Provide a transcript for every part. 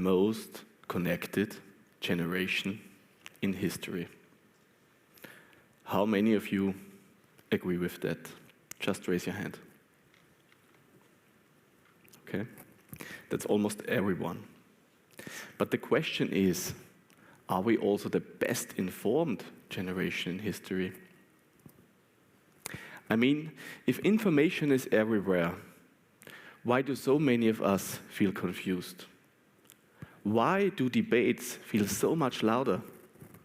most connected generation in history. How many of you agree with that? Just raise your hand. Okay, that's almost everyone. But the question is, are we also the best informed generation in history? I mean, if information is everywhere, why do so many of us feel confused? Why do debates feel so much louder,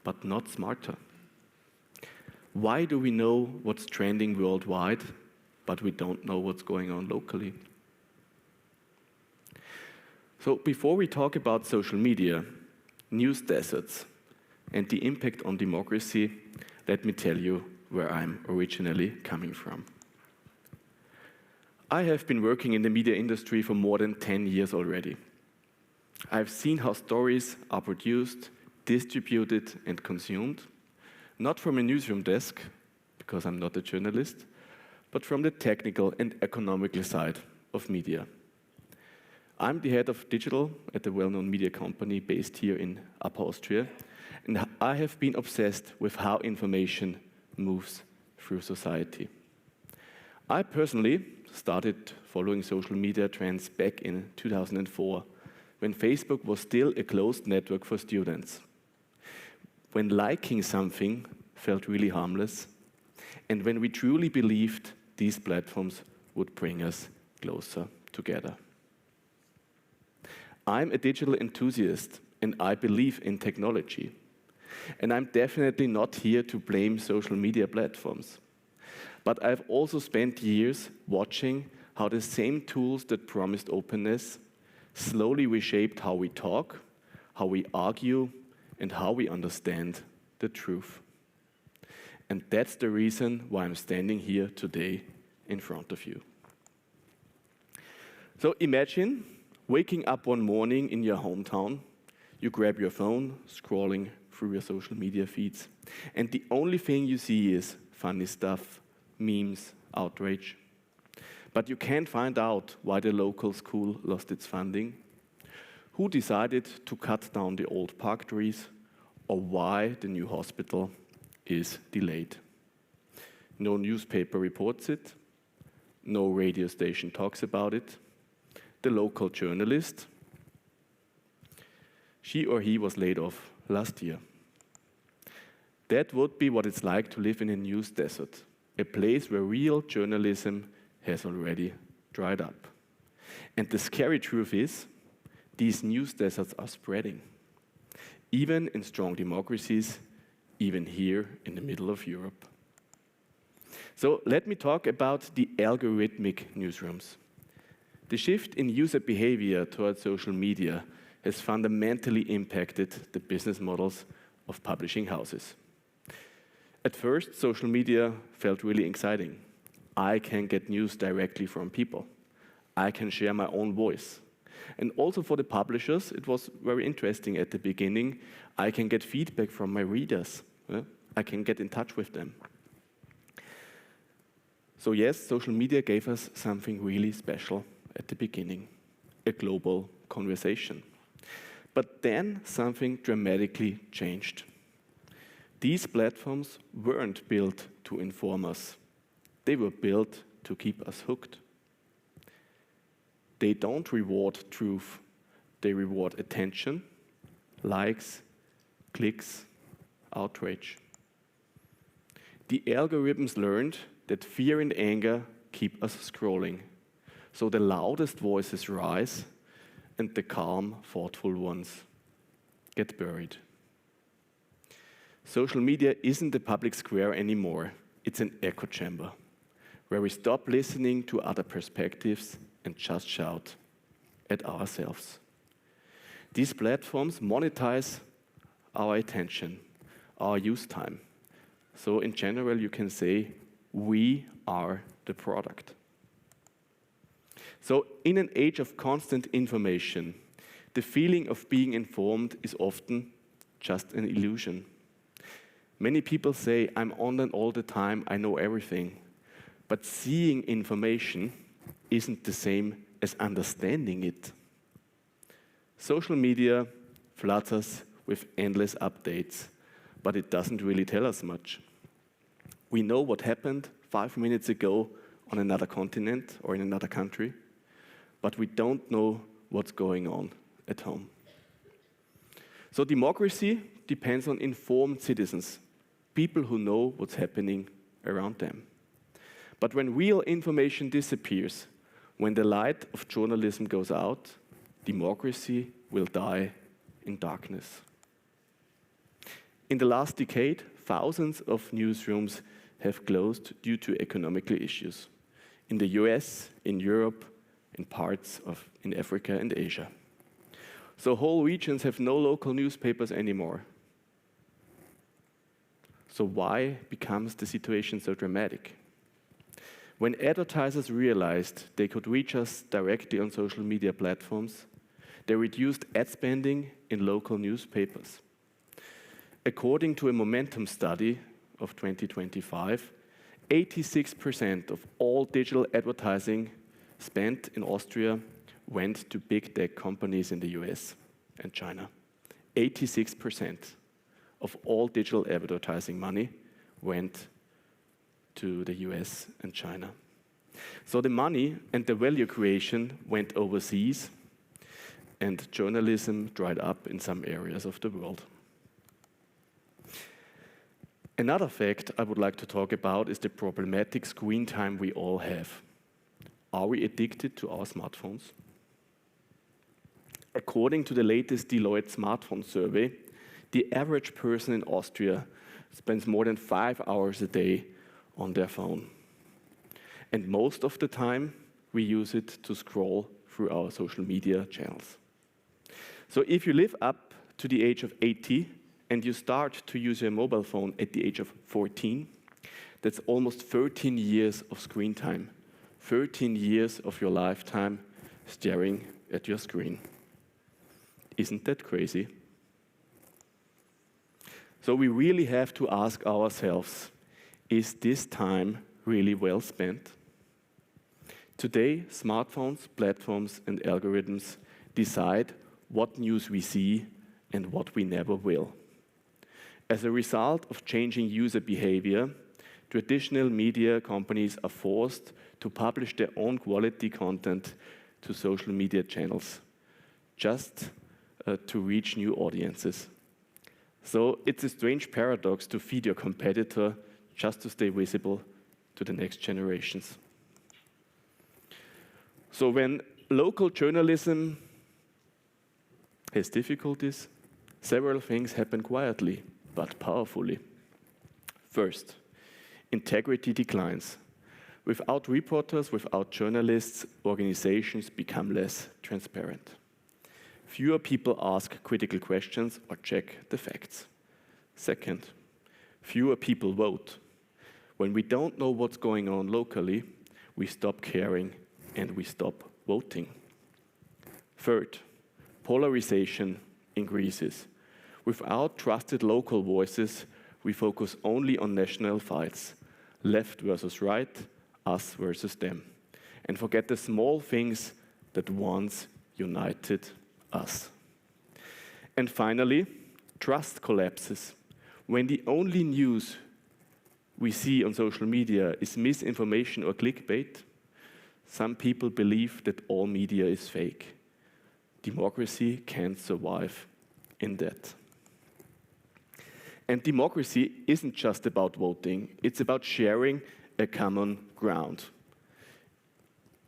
but not smarter? Why do we know what's trending worldwide, but we don't know what's going on locally? So before we talk about social media, news deserts, and the impact on democracy, let me tell you where I'm originally coming from. I have been working in the media industry for more than 10 years already. I've seen how stories are produced, distributed, and consumed, not from a newsroom desk, because I'm not a journalist, but from the technical and economical side of media. I'm the head of digital at a well-known media company based here in Upper Austria, and I have been obsessed with how information moves through society. I personally started following social media trends back in 2004, when Facebook was still a closed network for students, when liking something felt really harmless, and when we truly believed these platforms would bring us closer together. I'm a digital enthusiast, and I believe in technology. And I'm definitely not here to blame social media platforms. But I've also spent years watching how the same tools that promised openness slowly reshaped how we talk, how we argue, and how we understand the truth. And that's the reason why I'm standing here today in front of you. So imagine waking up one morning in your hometown, you grab your phone, scrolling through your social media feeds, and the only thing you see is funny stuff, memes, outrage. But you can't find out why the local school lost its funding, who decided to cut down the old park trees, or why the new hospital is delayed. No newspaper reports it, no radio station talks about it. The local journalist, she or he was laid off last year. That would be what it's like to live in a news desert, a place where real journalism has already dried up. And the scary truth is, these news deserts are spreading, even in strong democracies, even here in the middle of Europe. So let me talk about the algorithmic newsrooms. The shift in user behavior towards social media has fundamentally impacted the business models of publishing houses. At first, social media felt really exciting. I can get news directly from people. I can share my own voice. And also for the publishers, it was very interesting at the beginning. I can get feedback from my readers. I can get in touch with them. So yes, social media gave us something really special at the beginning, a global conversation. But then something dramatically changed. These platforms weren't built to inform us. They were built to keep us hooked. They don't reward truth. They reward attention, likes, clicks, outrage. The algorithms learned that fear and anger keep us scrolling. So the loudest voices rise, and the calm, thoughtful ones get buried. Social media isn't a public square anymore. It's an echo chamber, where we stop listening to other perspectives and just shout at ourselves. These platforms monetize our attention, our use time. So in general, you can say, we are the product. So in an age of constant information, the feeling of being informed is often just an illusion. Many people say, I'm online all the time, I know everything. But seeing information isn't the same as understanding it. Social media floods us with endless updates, but it doesn't really tell us much. We know what happened 5 minutes ago on another continent or in another country, but we don't know what's going on at home. So democracy depends on informed citizens, people who know what's happening around them. But when real information disappears, when the light of journalism goes out, democracy will die in darkness. In the last decade, thousands of newsrooms have closed due to economical issues. In the US, in Europe, in Africa and Asia. So whole regions have no local newspapers anymore. So why becomes the situation so dramatic? When advertisers realized they could reach us directly on social media platforms, they reduced ad spending in local newspapers. According to a Momentum study of 2025, 86% of all digital advertising spent in Austria went to big tech companies in the US and China. 86% of all digital advertising money went to the US and China. So the money and the value creation went overseas, and journalism dried up in some areas of the world. Another fact I would like to talk about is the problematic screen time we all have. Are we addicted to our smartphones? According to the latest Deloitte smartphone survey, the average person in Austria spends more than 5 hours a day on their phone. And most of the time, we use it to scroll through our social media channels. So if you live up to the age of 80 and you start to use your mobile phone at the age of 14, that's almost 13 years of screen time. 13 years of your lifetime staring at your screen. Isn't that crazy? So we really have to ask ourselves, is this time really well spent? Today, smartphones, platforms, and algorithms decide what news we see and what we never will. As a result of changing user behavior, traditional media companies are forced to publish their own quality content to social media channels, just to reach new audiences. So it's a strange paradox to feed your competitor just to stay visible to the next generations. So when local journalism has difficulties, several things happen quietly but powerfully. First, integrity declines. Without reporters, without journalists, organizations become less transparent. Fewer people ask critical questions or check the facts. Second, fewer people vote. When we don't know what's going on locally, we stop caring and we stop voting. Third, polarization increases. Without trusted local voices, we focus only on national fights, left versus right, us versus them, and forget the small things that once united us. And finally, trust collapses. When the only news we see on social media is misinformation or clickbait, some people believe that all media is fake. Democracy can't survive in that. And democracy isn't just about voting, it's about sharing a common ground,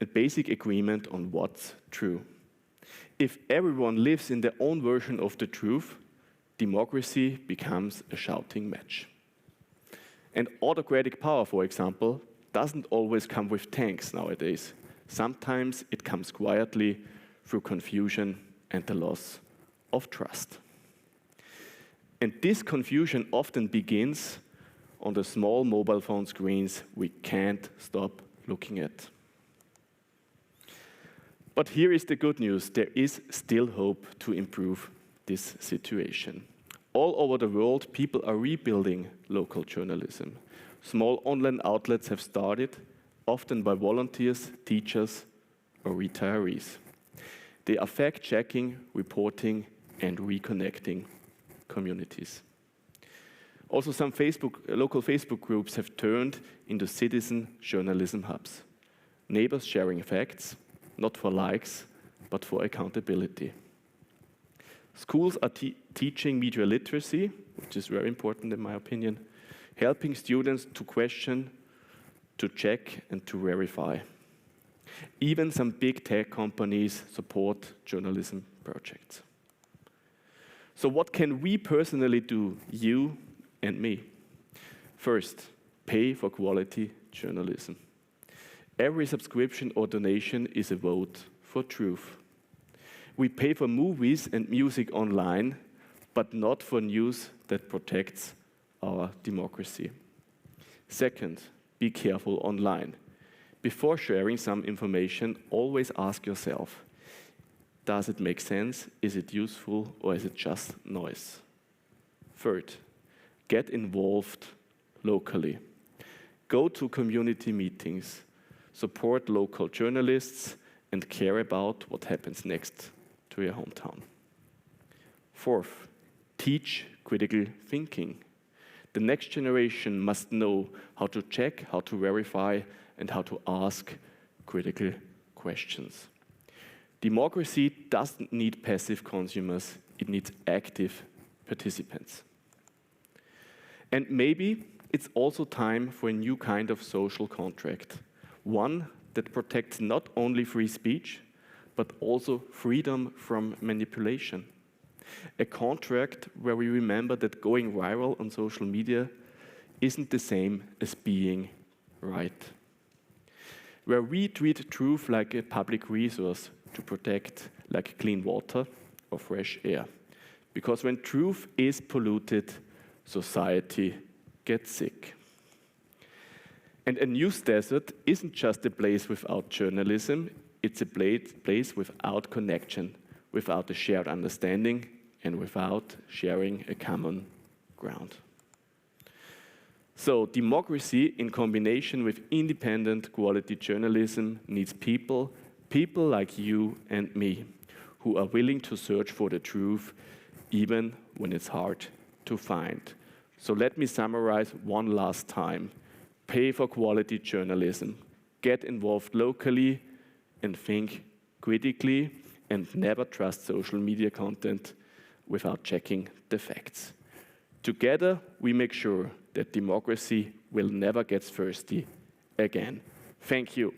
a basic agreement on what's true. If everyone lives in their own version of the truth, democracy becomes a shouting match. And autocratic power, for example, doesn't always come with tanks nowadays. Sometimes it comes quietly through confusion and the loss of trust. And this confusion often begins on the small mobile phone screens we can't stop looking at. But here is the good news. There is still hope to improve this situation. All over the world, people are rebuilding local journalism. Small online outlets have started, often by volunteers, teachers, or retirees. They are fact-checking, reporting, and reconnecting communities. Also, some local Facebook groups have turned into citizen journalism hubs. Neighbors sharing facts, not for likes, but for accountability. Schools are teaching media literacy, which is very important in my opinion, helping students to question, to check, and to verify. Even some big tech companies support journalism projects. So what can we personally do, you and me? First, pay for quality journalism. Every subscription or donation is a vote for truth. We pay for movies and music online, but not for news that protects our democracy. Second, be careful online. Before sharing some information, always ask yourself, does it make sense? Is it useful? Or is it just noise? Third, get involved locally. Go to community meetings, support local journalists, and care about what happens next to your hometown. Fourth, teach critical thinking. The next generation must know how to check, how to verify, and how to ask critical questions. Democracy doesn't need passive consumers, it needs active participants. And maybe it's also time for a new kind of social contract, one that protects not only free speech, but also freedom from manipulation. A contract where we remember that going viral on social media isn't the same as being right. Where we treat truth like a public resource to protect, like clean water or fresh air. Because when truth is polluted, society gets sick. And a news desert isn't just a place without journalism, it's a place without connection, without a shared understanding, and without sharing a common ground. So democracy in combination with independent quality journalism needs people like you and me, who are willing to search for the truth even when it's hard to find. So let me summarize one last time. Pay for quality journalism, get involved locally, and think critically, and never trust social media content without checking the facts. Together, we make sure that democracy will never get thirsty again. Thank you.